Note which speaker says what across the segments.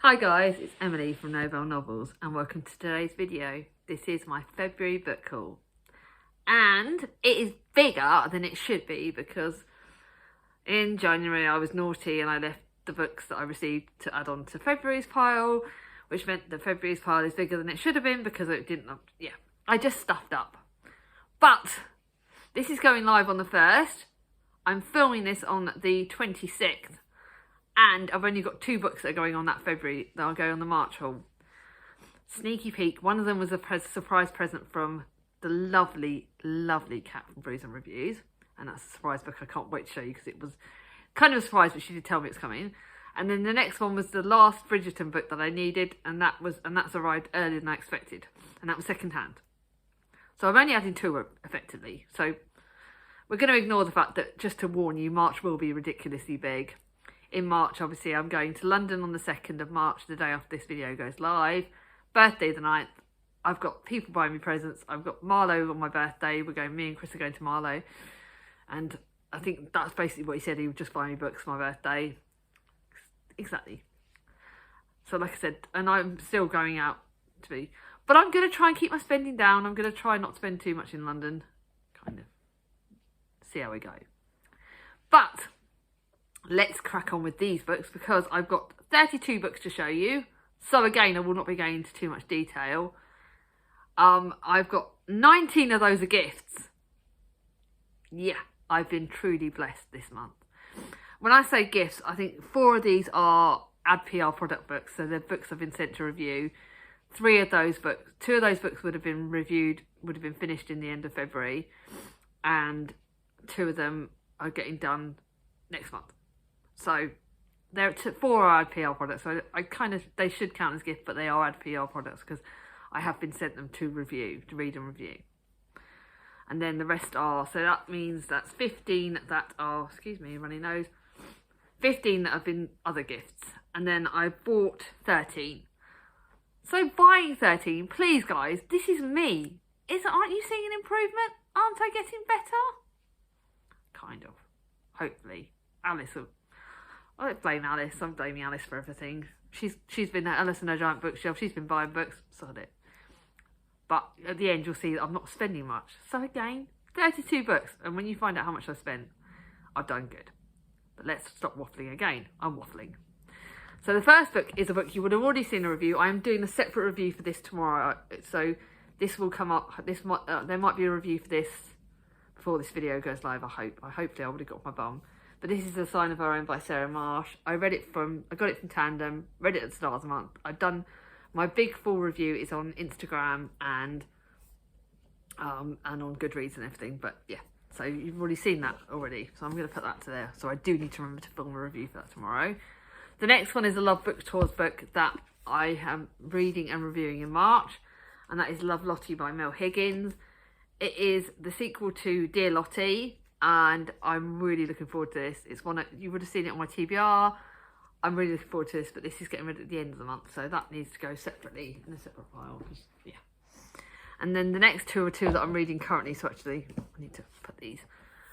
Speaker 1: Hi guys, it's Emily from Novel Novels and welcome to today's video. This is my February book haul. And it is bigger than it should be because in January I was naughty and I left the books that I received to add on to February's pile, which meant that February's pile is bigger than it should have been because it didn't, I just stuffed up. But this is going live on the 1st. I'm filming this on the 26th. And I've only got 2 books that are going on that February that I'll go on the March haul. Sneaky peek, one of them was a surprise present from the lovely, lovely Cat from Brews and Reviews. And that's a surprise book I can't wait to show you because it was kind of a surprise, but she did tell me it's coming. And then the next one was the last Bridgerton book that I needed, and that's arrived earlier than I expected. And that was second hand. So I'm only adding 2 effectively. So we're going to ignore the fact that, just to warn you, March will be ridiculously big. In March, obviously, I'm going to London on the 2nd of March, the day after this video goes live. Birthday the 9th. I've got people buying me presents. I've got Marlow on my birthday. Me and Chris are going to Marlow. And I think that's basically what he said. He would just buy me books for my birthday. Exactly. So like I said, and I'm still going out to be. But I'm going to try and keep my spending down. I'm going to try not to spend too much in London. Kind of. See how we go. But let's crack on with these books because I've got 32 books to show you. So again, I will not be going into too much detail. I've got 19 of those are gifts. Yeah, I've been truly blessed this month. When I say gifts, I think 4 of these are ad PR product books. So they're books I've been sent to review. 2 of those books would have been reviewed, would have been finished in the end of February. And 2 of them are getting done next month. So there are 4 ad PR products. So they should count as gifts, but they are ad PR products because I have been sent them to read and review. And then the rest are, so that means that's 15 that are, excuse me, runny nose, 15 that have been other gifts. And then I bought 13. So buying 13, please guys, this is me. Aren't you seeing an improvement? Aren't I getting better? Kind of. Hopefully. Alice will. I don't blame Alice. I'm blaming Alice for everything. She's been at Alice and her giant bookshelf. She's been buying books. Sod it. But at the end, you'll see that I'm not spending much. So again, 32 books. And when you find out how much I've spent, I've done good. But let's stop waffling again. I'm waffling. So the first book is a book you would have already seen a review. I am doing a separate review for this tomorrow. So this will come up. There might be a review for this before this video goes live. I hope. Hopefully I would have got my bum. But this is A Sign of Our Own by Sarah Marsh. I got it from Tandem, read it at the start of the month. I've done my big full review is on Instagram and on Goodreads and everything. But yeah, so you've already seen that already. So I'm going to put that to there. So I do need to remember to film a review for that tomorrow. The next one is a Love Book Tours book that I am reading and reviewing in March. And that is Lovelty by Mel Higgins. It is the sequel to Dear Lottie. And I'm really looking forward to this. It's one that you would have seen it on my TBR. I'm really looking forward to this, but this is getting ready at the end of the month, so that needs to go separately in a separate file. Yeah. And then the next 2 are 2 that I'm reading currently, so actually I need to put these.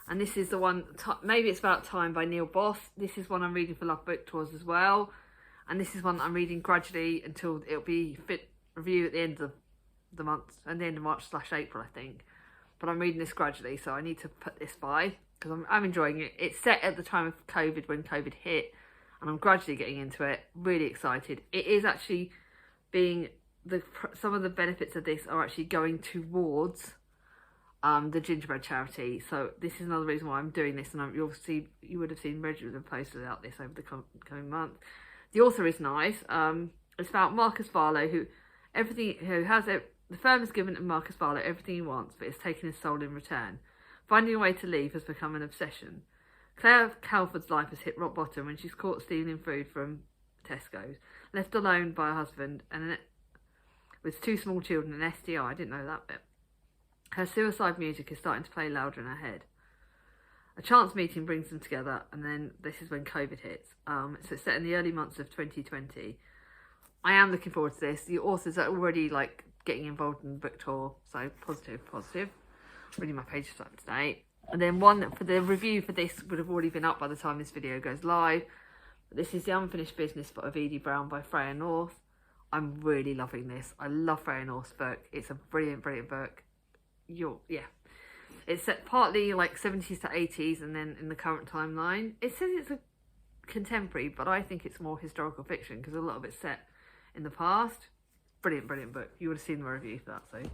Speaker 1: And this is the one, Maybe It's About Time by Neil Boss. This is one I'm reading for Love Book Tours as well. And this is one that I'm reading gradually until it'll be fit review at the end of the month, and the end of March/April, I think. But I'm reading this gradually, so I need to put this by because I'm enjoying it. It's set at the time of COVID, when COVID hit, and I'm gradually getting into it. Really excited. It is actually some of the benefits of this are actually going towards the gingerbread charity. So this is another reason why I'm doing this, and you would have seen regular posts about this over the coming month. The author is nice. It's about Marcus Barlow, the firm has given Marcus Barlow everything he wants, but it's taken his soul in return. Finding a way to leave has become an obsession. Claire Calford's life has hit rock bottom when she's caught stealing food from Tesco's, left alone by her husband and with 2 small children and an STI. I didn't know that bit. Her suicide music is starting to play louder in her head. A chance meeting brings them together, and then this is when COVID hits. So it's set in the early months of 2020. I am looking forward to this. The authors are already getting involved in the book tour, so positive. Reading my pages up to date. And then one for the review for this would have already been up by the time this video goes live. This is The Unfinished Business of Edie Brown by Freya North. I'm really loving this. I love Freya North's book. It's a brilliant, brilliant book. It's set partly like 70s to 80s and then in the current timeline. It says it's a contemporary, but I think it's more historical fiction because a lot of it's set in the past. Brilliant, brilliant book. You would have seen the review for that, so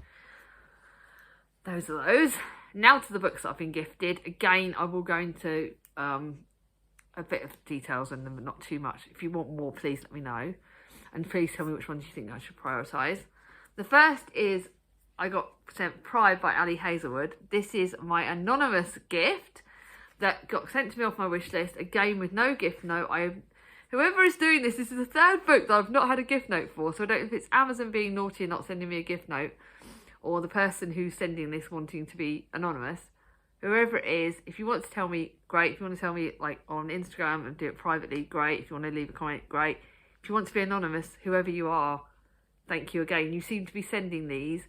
Speaker 1: those are those. Now to the books that I've been gifted. Again, I will go into a bit of details on them, but not too much. If you want more, please let me know. And please tell me which ones you think I should prioritise. The first is I got sent Pride by Ali Hazelwood. This is my anonymous gift that got sent to me off my wish list. Again, with no gift note. Whoever is doing this is the third book that I've not had a gift note for. So I don't know if it's Amazon being naughty and not sending me a gift note, or the person who's sending this wanting to be anonymous. Whoever it is, if you want to tell me, great. If you want to tell me like on Instagram and do it privately, great. If you want to leave a comment, great. If you want to be anonymous, whoever you are, thank you again. You seem to be sending these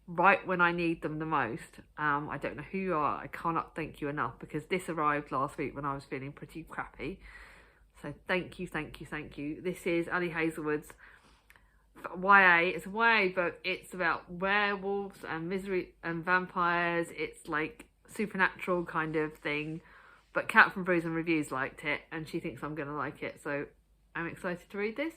Speaker 1: right when I need them the most. I don't know who you are. I cannot thank you enough because this arrived last week when I was feeling pretty crappy. So thank you, thank you, thank you. This is Ali Hazelwood's YA. It's a YA book. It's about werewolves and misery and vampires. It's like supernatural kind of thing. But Cat from Brews and Reviews liked it and she thinks I'm going to like it. So I'm excited to read this.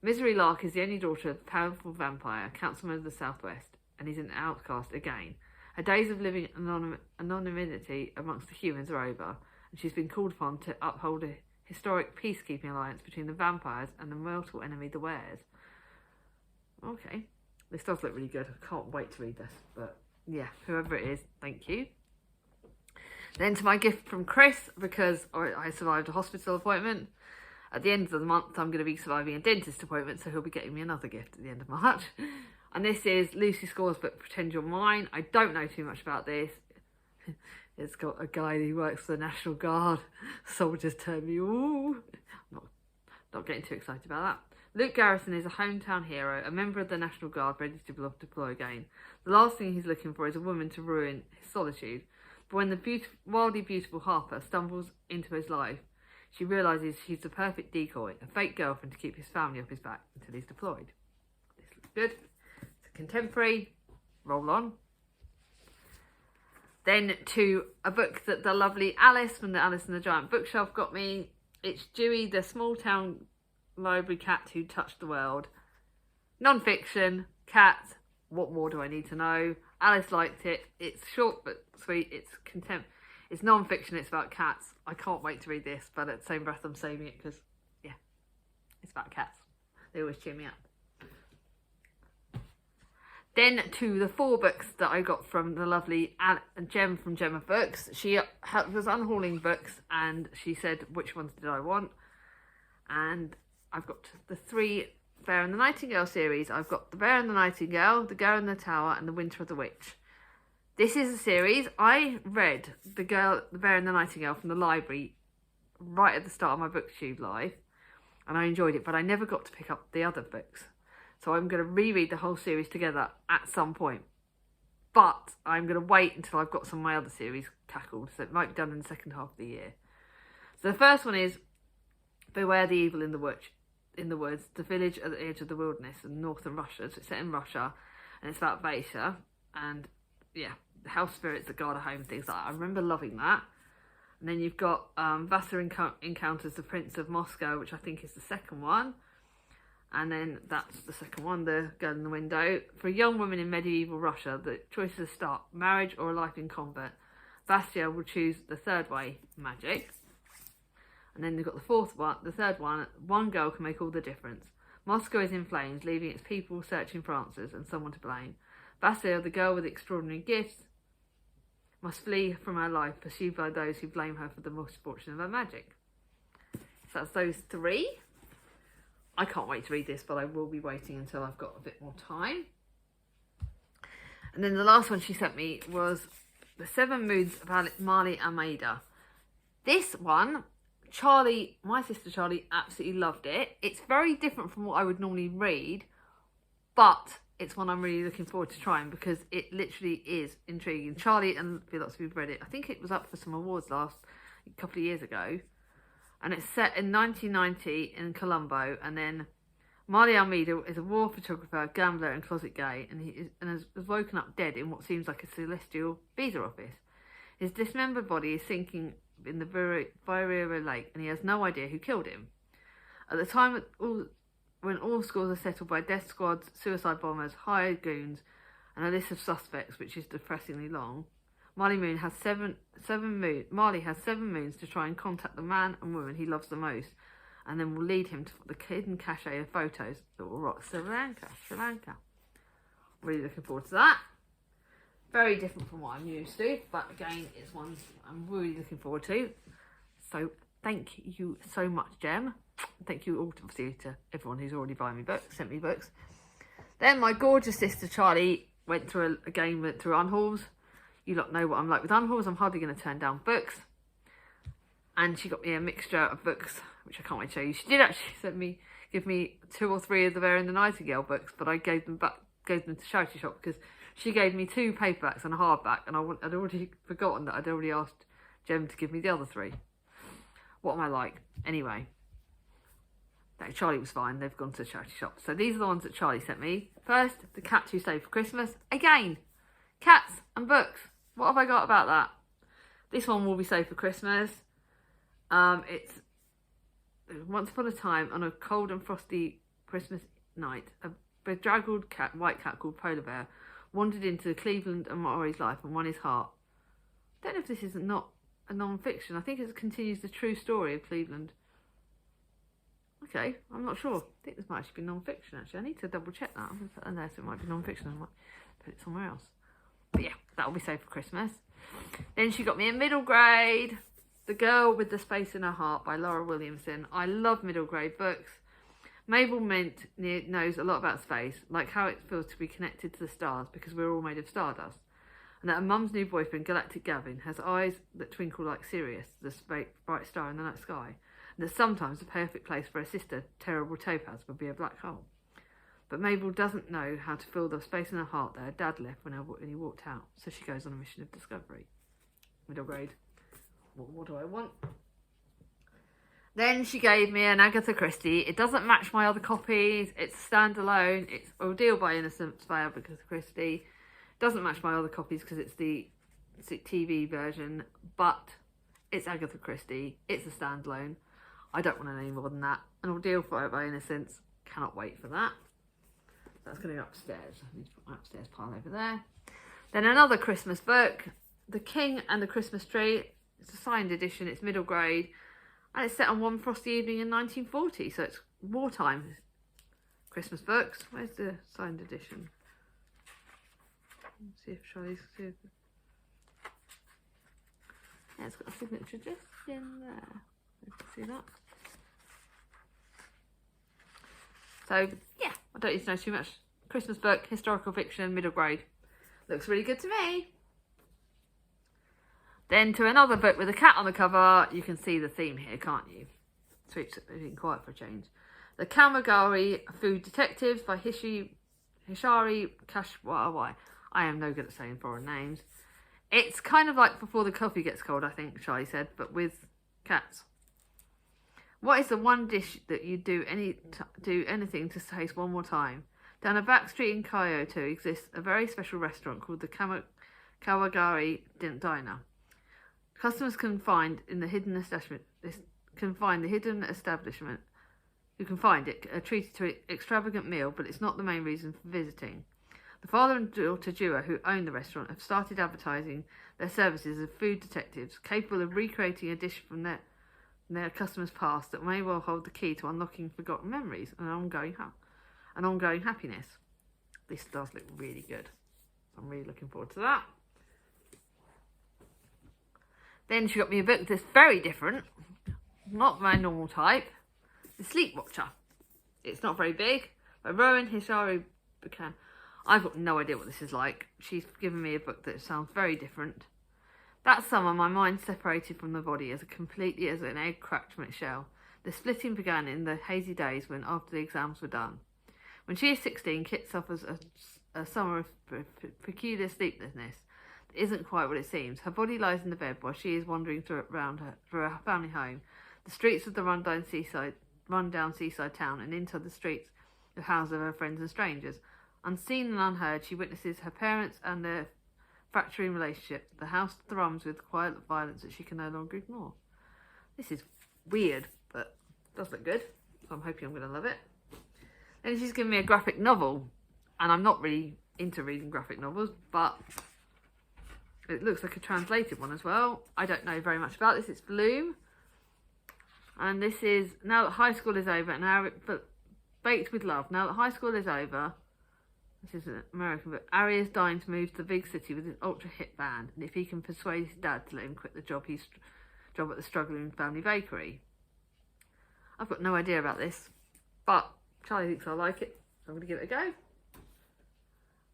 Speaker 1: Misery Lark is the only daughter of a powerful vampire, councilman of the Southwest, and he's an outcast again. Her days of living anonymity amongst the humans are over, and she's been called upon to uphold a historic peacekeeping alliance between the vampires and the mortal enemy, the Wares. Okay, this does look really good. I can't wait to read this, but yeah, whoever it is, thank you. Then to my gift from Chris, because I survived a hospital appointment. At the end of the month, I'm going to be surviving a dentist appointment, so he'll be getting me another gift at the end of March. And this is Lucy Score's book, Pretend You're Mine. I don't know too much about this. It's got a guy who works for the National Guard. Soldiers turn me, ooh. I'm not getting too excited about that. Luke Garrison is a hometown hero, a member of the National Guard ready to deploy again. The last thing he's looking for is a woman to ruin his solitude. But when the wildly beautiful Harper stumbles into his life, she realises she's the perfect decoy, a fake girlfriend to keep his family off his back until he's deployed. This looks good. It's a contemporary. Roll on. Then to a book that the lovely Alice from the Alice and the Giant Bookshelf got me. It's Dewey, the small town library cat who touched the world. Non-fiction, cat. What more do I need to know? Alice liked it. It's short but sweet. It's non-fiction, it's about cats. I can't wait to read this, but at the same breath I'm saving it because, yeah, it's about cats. They always cheer me up. Then to the 4 books that I got from the lovely Gem from Gem of Books. She was unhauling books and she said, which ones did I want? And I've got the 3 Bear and the Nightingale series. I've got The Bear and the Nightingale, The Girl in the Tower, and The Winter of the Witch. This is a series. I read The Bear and the Nightingale from the library right at the start of my booktube life, and I enjoyed it, but I never got to pick up the other books. So I'm going to reread the whole series together at some point. But I'm going to wait until I've got some of my other series tackled, so it might be done in the second half of the year. So the first one is Beware the Evil in the Woods, the village at the edge of the wilderness in northern Russia. So it's set in Russia, and it's about Vaisha, and yeah, the house spirits that guard a home, things like that. I remember loving that. And then you've got Vassar encounters the Prince of Moscow, which I think is the second one. And then that's the second one, The Girl in the Window. For a young woman in medieval Russia, the choices start marriage or a life in convent. Vasya will choose the third way, magic. And then they've got the third one girl can make all the difference. Moscow is in flames, leaving its people searching for answers and someone to blame. Vasya, the girl with extraordinary gifts, must flee from her life, pursued by those who blame her for the misfortune of her magic. So that's those 3. I can't wait to read this, but I will be waiting until I've got a bit more time. And then the last one she sent me was The 7 Moods of Marley and Amida. This one, my sister Charlie absolutely loved it. It's very different from what I would normally read, but it's one I'm really looking forward to trying because it literally is intriguing. Charlie and lots of people read it. I think it was up for some awards a couple of years ago. and it's set in 1990 in Colombo. And then Marley Amida is a war photographer, gambler, and closet gay, and has woken up dead in what seems like a celestial visa office. His dismembered body is sinking in the Violeta lake, and he has no idea who killed him. At the time when all scores are settled by death squads, suicide bombers, hired goons, and a list of suspects, which is depressingly long, Marley has seven moons to try and contact the man and woman he loves the most, and then will lead him to the hidden cache of photos that will rock Sri Lanka. Really looking forward to that. Very different from what I'm used to, but again, it's one I'm really looking forward to. So thank you so much, Jem. Thank you all, obviously, to everyone who's already sent me books. Then my gorgeous sister Charlie went through unhauls. You lot know what I'm like with unhauls. I'm hardly going to turn down books. And she got me a mixture of books, which I can't wait to show you. She did actually give me 2 or 3 of the Bear and the Nightingale books, but I gave them to Charity Shop because she gave me 2 paperbacks and a hardback, and I'd already forgotten that I'd already asked Jem to give me the other 3. What am I like? Anyway, Charlie was fine. They've gone to the Charity Shop. So these are the ones that Charlie sent me. First, The Cat Who Saved for Christmas. Again, cats and books. What have I got about that? This one will be saved for Christmas. It's once upon a time on a cold and frosty Christmas night, a bedraggled white cat called Polar Bear wandered into Cleveland and Maury's life and won his heart. I don't know if this is not a non-fiction. I think it continues the true story of Cleveland. Okay, I'm not sure. I think this might actually be non-fiction, actually. I need to double check that. I'm going to put that there, so it might be non-fiction. I might put it somewhere else. But yeah, that'll be saved for Christmas. Then she got me a middle grade, The Girl with the Space in Her Heart by Laura Williamson. I love middle grade books. Mabel Mint knows a lot about space, like how it feels to be connected to the stars because we're all made of stardust. And that her mum's new boyfriend, Galactic Gavin, has eyes that twinkle like Sirius, the bright star in the night sky. And that sometimes the perfect place for her sister, Terrible Topaz, would be a black hole. But Mabel doesn't know how to fill the space in her heart that her dad left when he walked out, so she goes on a mission of discovery. Middle grade. What do I want? Then she gave me an Agatha Christie. It doesn't match my other copies. It's standalone. It's Ordeal by Innocence by Agatha Christie. It doesn't match my other copies because it's the TV version, but it's Agatha Christie. It's a standalone. I don't want any more than that. An Ordeal by Innocence. Cannot wait for that. That's going to go upstairs. I need to put my upstairs pile over there. Then another Christmas book, The King and the Christmas Tree. It's a signed edition. It's middle grade. And it's set on one frosty evening in 1940. So it's wartime Christmas books. Where's the signed edition? Let's see if Charlie's... Yeah, it's got a signature just in there. You can see that. So, yeah, I don't need to know too much. Christmas book, historical fiction, middle grade. Looks really good to me. Then to another book with a cat on the cover. You can see the theme here, can't you? Switch it being quiet for a change. The Kamari Food Detectives by Hishari Kashwai. I am no good at saying foreign names. It's kind of like Before the Coffee Gets Cold, I think Charlie said, but with cats. What is the one dish that you do anything to taste one more time? Down a back street in Kyoto exists a very special restaurant called the Kawagari Diner. Customers can find the hidden establishment. You can find it treated to an extravagant meal, but it's not the main reason for visiting. The father and daughter duo who own the restaurant have started advertising their services as food detectives, capable of recreating a dish from their customers' past that may well hold the key to unlocking forgotten memories and ongoing happiness. This does look really good. I'm really looking forward to that. Then she got me a book that's very different, not my normal type. The Sleepwatcher. It's not very big, by Rowan Hishari Buchan. I've got no idea what this is like. She's given me a book that sounds very different. That summer, my mind separated from the body as completely as an egg cracked from its shell. The splitting began in the hazy days when after the exams were done. When she is 16, Kit suffers a summer of peculiar sleeplessness that isn't quite what it seems. Her body lies in the bed while she is wandering through her family home. the streets of the rundown seaside town, and into the streets of houses of her friends and strangers. Unseen and unheard, she witnesses her parents and their fracturing relationship. The house thrums with quiet violence that she can no longer ignore. This is weird, but it does look good, so I'm hoping I'm going to love it. Then she's given me a graphic novel, and I'm not really into reading graphic novels, but it looks like a translated one as well. I don't know very much about this. It's Bloom, and this is Now That High School Is Over, but Baked with Love. Now that high school is over, this is an American book. Ari is dying to move to the big city with his ultra hit band, and if he can persuade his dad to let him quit the job at the struggling family bakery. I've got no idea about this, but Charlie thinks I like it, so I'm going to give it a go.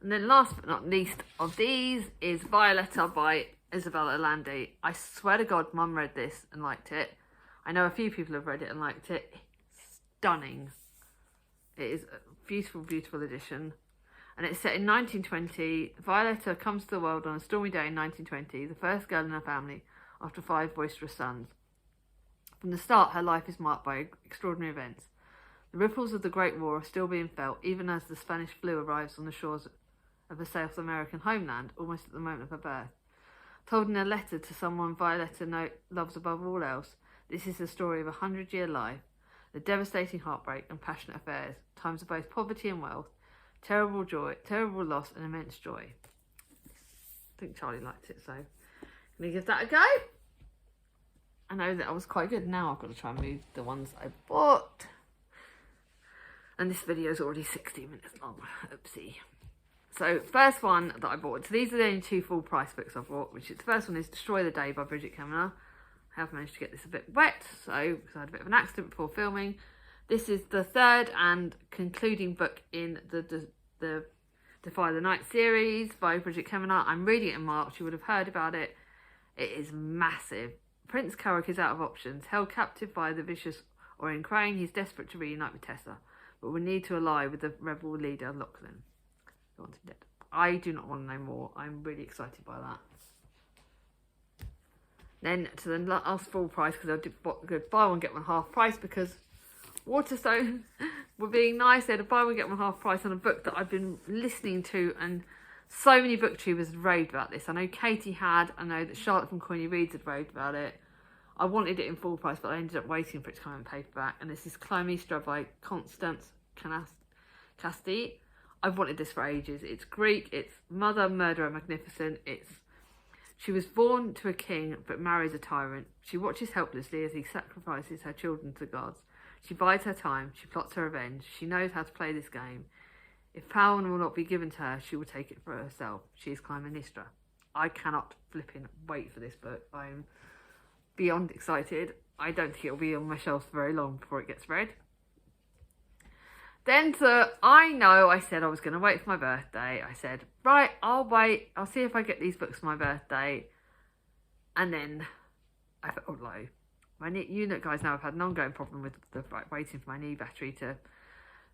Speaker 1: And then last but not least of these is Violeta by Isabella Allende. I swear to God, Mum read this and liked it. I know a few people have read it and liked it. It's stunning. It is a beautiful, beautiful edition. And it's set in 1920. Violeta comes to the world on a stormy day in 1920, the first girl in her family after 5 boisterous sons. From the start, her life is marked by extraordinary events. The ripples of the Great War are still being felt, even as the Spanish flu arrives on the shores of her South American homeland, almost at the moment of her birth. Told in a letter to someone Violeta loves above all else, this is the story of a 100-year life, the devastating heartbreak and passionate affairs, times of both poverty and wealth, terrible joy, terrible loss and immense joy. I think Charlie liked it, so I'm going to give that a go. I know that I was quite good. Now I've got to try and move the ones I bought. And this video is already 60 minutes long. Oopsie. So first one that I bought. So these are the only 2 full price books I've bought. The first one is Destroy the Day by Bridget Kavanagh. I have managed to get this a bit wet, because I had a bit of an accident before filming. This is the third and concluding book in the Defy the Night series by Bridget Kavanagh. I'm reading it in March. You would have heard about it. It is massive. Prince Carrick is out of options. Held captive by the vicious Orion Crane, he's desperate to reunite with Tessa, but will need to ally with the rebel leader Lachlan. I do not want to know more. I'm really excited by that. Then to the last full price, because I did buy one get one half price, because Waterstone were being nice. They had a buy one get one half price on a book that I've been listening to, and so many booktubers had raved about this. I know Katie had, I know that Charlotte from Coiny Reads had raved about it. I wanted it in full price, but I ended up waiting for it to come in paperback. And this is Clymestra by Constance Casti. I've wanted this for ages. It's Greek, it's Mother, Murderer, Magnificent. She was born to a king, but marries a tyrant. She watches helplessly as he sacrifices her children to the gods. She bides her time, she plots her revenge. She knows how to play this game. If power will not be given to her, she will take it for herself. She is Clymestra. I cannot flipping wait for this book. I'm beyond excited. I don't think it'll be on my shelves for very long before it gets read. Then I said I was going to wait for my birthday. I said, right, I'll wait. I'll see if I get these books for my birthday. And then I felt low. You guys know I've had an ongoing problem with waiting for my knee battery to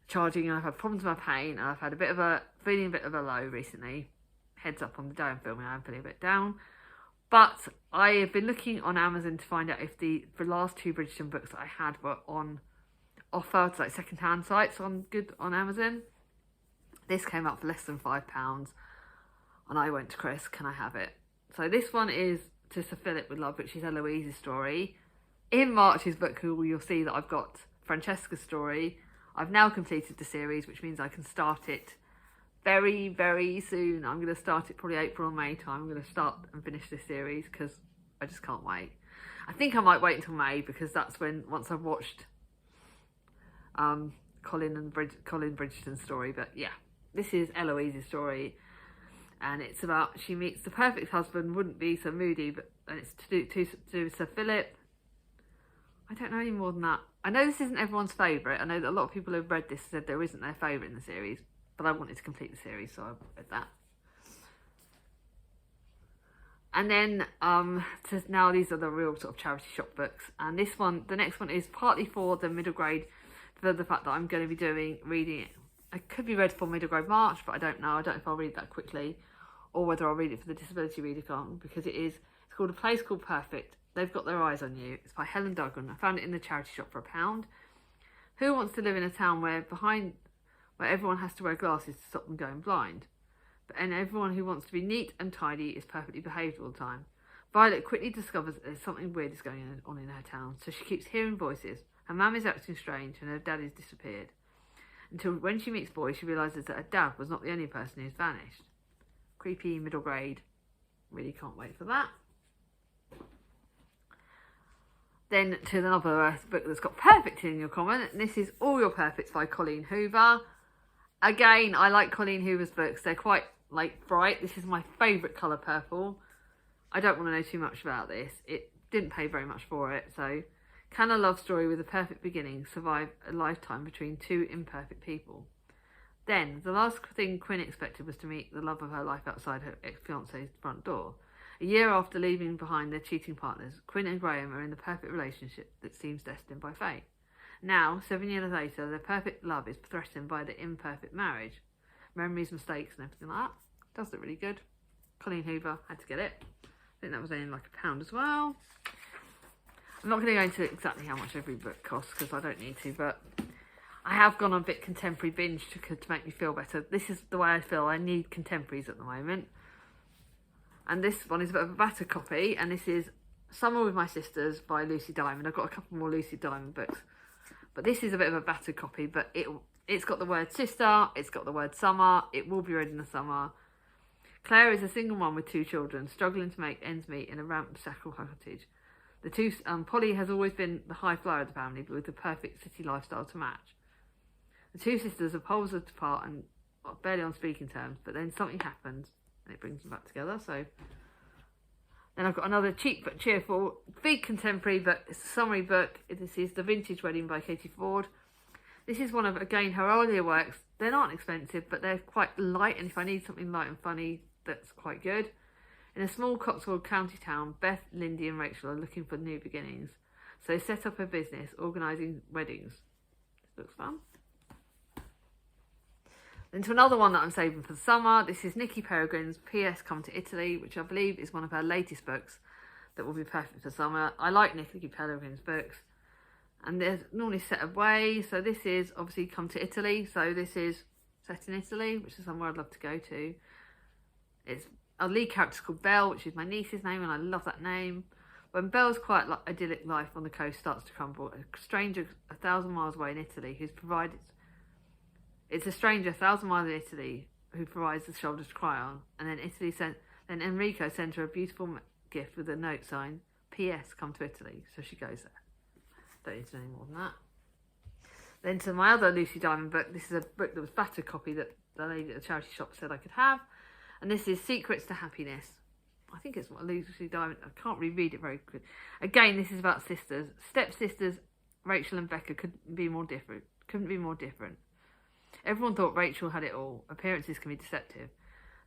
Speaker 1: charging, and I've had problems with my pain, and I've had feeling a bit of a low recently. Heads up on the day I'm filming, I'm feeling a bit down. But I have been looking on Amazon to find out if the last 2 Bridgerton books that I had were on offer to second-hand sites on Amazon. This came up for less than £5, and I went to Chris, can I have it? So this one is To Sir Philip with Love, which is Eloise's story. In March's book haul, you'll see that I've got Francesca's story. I've now completed the series, which means I can start it very, very soon. I'm going to start it probably April or May time. I'm going to start and finish this series because I just can't wait. I think I might wait until May, because that's once I've watched Colin Bridgerton's story. But yeah, this is Eloise's story, and it's about she meets the perfect husband, wouldn't be so moody, and it's to do with Sir Philip. I don't know any more than that. I know this isn't everyone's favourite. I know that a lot of people who've read this said there isn't their favourite in the series, but I wanted to complete the series, so I read that. And then now these are the real sort of charity shop books, and the next one is partly for the middle grade, for the fact that I'm going to be reading it. It could be read for middle grade March, but I don't know. I don't know if I'll read that quickly, or whether I'll read it for the disability reader club, because it's called A Place Called Perfect They've Got Their Eyes on You. It's by Helen Duggan. I found it in the charity shop for £1. Who wants to live in a town where everyone has to wear glasses to stop them going blind? And everyone who wants to be neat and tidy is perfectly behaved all the time. Violet quickly discovers that there's something weird is going on in her town, so she keeps hearing voices. Her mum is acting strange and her dad has disappeared. Until when she meets Boy, she realises that her dad was not the only person who's vanished. Creepy, middle grade. Really can't wait for that. Then to another book that's got perfect in your comment, and this is All Your Perfects by Colleen Hoover. Again, I like Colleen Hoover's books. They're quite bright. This is my favourite colour, purple. I don't want to know too much about this. It didn't pay very much for it, so can a love story with a perfect beginning survive a lifetime between two imperfect people? Then, the last thing Quinn expected was to meet the love of her life outside her ex-fiance's front door. A year after leaving behind their cheating partners, Quinn and Graham are in the perfect relationship that seems destined by fate. Now, 7 years later, their perfect love is threatened by the imperfect marriage. Memories, mistakes and everything like that. Does look really good. Colleen Hoover, had to get it. I think that was only £1 as well. I'm not going to go into exactly how much every book costs because I don't need to, but I have gone on a bit contemporary binge to make me feel better. This is the way I feel. I need contemporaries at the moment. And this one is a bit of a battered copy, and this is Summer with My Sisters by Lucy Diamond. I've got a couple more Lucy Diamond books, but this is a bit of a battered copy, but it's got the word sister, it's got the word summer, it will be read in the summer. Claire is a single mom with 2 children, struggling to make ends meet in a ramshackle cottage. Polly has always been the high flyer of the family, but with the perfect city lifestyle to match. The 2 sisters are poles apart and are barely on speaking terms, but then something happens and it brings them back together. So then I've got another cheap but cheerful, big contemporary, but it's a summary book. This is The Vintage Wedding by Katie Ford. This is one of, again, her earlier works. They're not expensive, but they're quite light, and if I need something light and funny, that's quite good. In a small Cotswold county town, Beth, Lindy and Rachel are looking for new beginnings. So they set up a business organising weddings. This looks fun. Then to another one that I'm saving for the summer. This is Nikki Peregrine's P.S. Come to Italy, which I believe is one of her latest books that will be perfect for summer. I like Nikki Peregrine's books, and they're normally set away. So this is obviously Come to Italy. So this is set in Italy, which is somewhere I'd love to go to. It's a lead character called Belle, which is my niece's name, and I love that name. When Belle's quite idyllic life on the coast starts to crumble, a stranger 1,000 miles away in Italy it's a stranger 1,000 miles in Italy who provides the shoulder to cry on, and then Enrico sends her a beautiful gift with a note sign, P.S. Come to Italy. So she goes there. Don't need to know any more than that. Then to my other Lucy Diamond book. This is a book that was battered copy that the lady at the charity shop said I could have. And this is Secrets to Happiness. I think it's Lucy Diamond. I can't really read it very good. Again, this is about sisters. Stepsisters Rachel and Becca couldn't be more different. Everyone thought Rachel had it all. Appearances can be deceptive.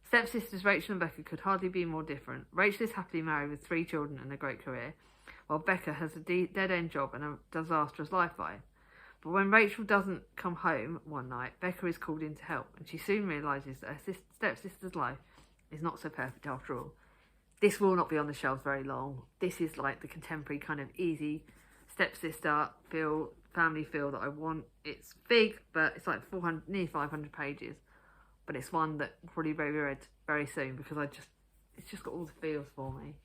Speaker 1: Stepsisters Rachel and Becca could hardly be more different. Rachel is happily married with 3 children and a great career, while Becca has a dead-end job and a disastrous life life. But when Rachel doesn't come home one night, Becca is called in to help, and she soon realises that her stepsister's life is not so perfect after all. This will not be on the shelves very long. This is like the contemporary kind of easy stepsister feel, family feel that I want. It's big, but it's like 400, nearly 500 pages. But it's one that will probably be read very soon because it's just got all the feels for me.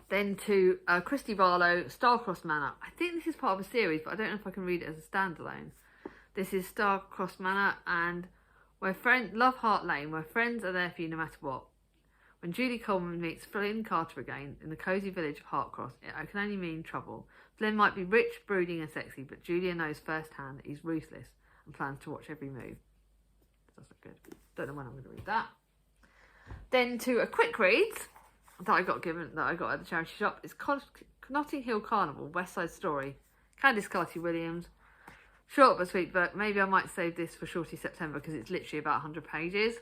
Speaker 1: Then to Christie Barlow, Star-Crossed Manor. I think this is part of a series, but I don't know if I can read it as a standalone. This is Star-Crossed Manor and Love Heart Lane, where friends are there for you no matter what. When Julie Coleman meets Flynn Carter again in the cosy village of Hartcross, it can only mean trouble. Flynn might be rich, brooding and sexy, but Julia knows firsthand that he's ruthless and plans to watch every move. That's not good. Don't know when I'm going to read that. Then to a quick read that I got at the charity shop is Notting Hill Carnival, West Side Story, Candice Carty-Williams. Short but sweet book. Maybe I might save this for Shorty September because it's literally about 100 pages.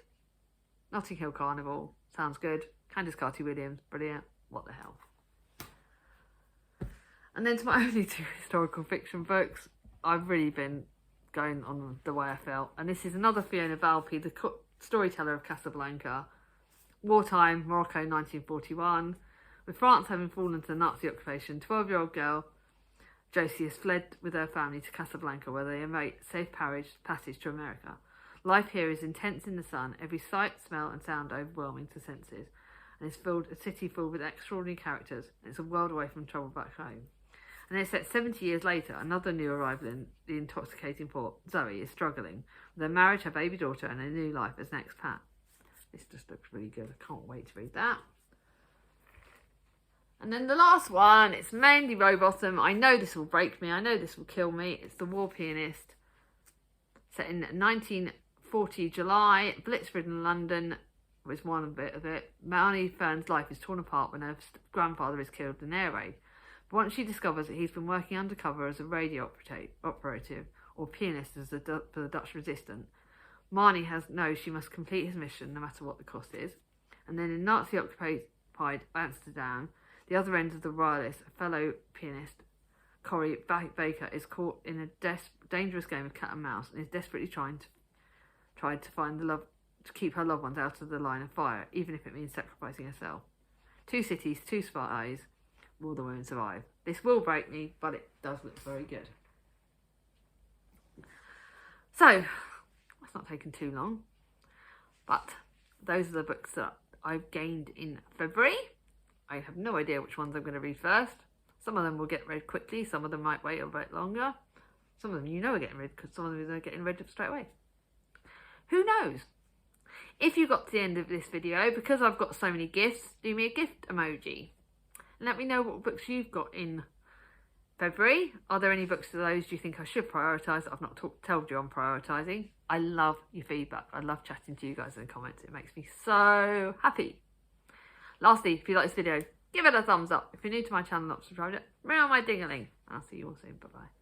Speaker 1: Notting Hill Carnival, sounds good. Candice Carty-Williams, brilliant. What the hell. And then to my only 2 historical fiction books, I've really been going on the way I felt. And this is another Fiona Valpy, the Storyteller of Casablanca. Wartime, Morocco, 1941. With France having fallen to the Nazi occupation, 12-year-old girl Josie has fled with her family to Casablanca, where they await safe passage to America. Life here is intense in the sun, every sight, smell and sound overwhelming to senses, and it's a city filled with extraordinary characters, and it's a world away from trouble back home. And it's set 70 years later, another new arrival in the intoxicating port. Zoe is struggling with her marriage, her baby daughter, and a new life as an expat. This just looks really good. I can't wait to read that. And then the last one, it's mainly Rowbottom. I know this will break me. I know this will kill me. It's The War Pianist. Set in 1940 July, blitz-ridden London was one bit of it. Marley Fern's life is torn apart when her grandfather is killed in an air raid. But once she discovers that he's been working undercover as a radio operative or pianist for the Dutch resistance, Marnie knows she must complete his mission no matter what the cost is. And then in Nazi-occupied Amsterdam, the other end of the wireless, a fellow pianist, Corey Baker, is caught in a dangerous game of cat and mouse and is desperately trying to find to keep her loved ones out of the line of fire, even if it means sacrificing herself. 2 cities, 2 spies. Will the women survive? This will break me, but it does look very good. So, it's not taken too long, but those are the books that I've gained in February. I have no idea which ones I'm going to read first. Some of them will get read quickly, some of them might wait a bit longer. Some of them are getting read because some of them are getting read straight away. Who knows? If you got to the end of this video, because I've got so many gifts, do me a gift emoji. And let me know what books you've got in February. Are there any books of those you think I should prioritise that I've not told you I'm prioritising? I love your feedback. I love chatting to you guys in the comments. It makes me so happy. Lastly, if you like this video, give it a thumbs up. If you're new to my channel and not subscribed yet, ring on my ding-a-ling. I'll see you all soon. Bye-bye.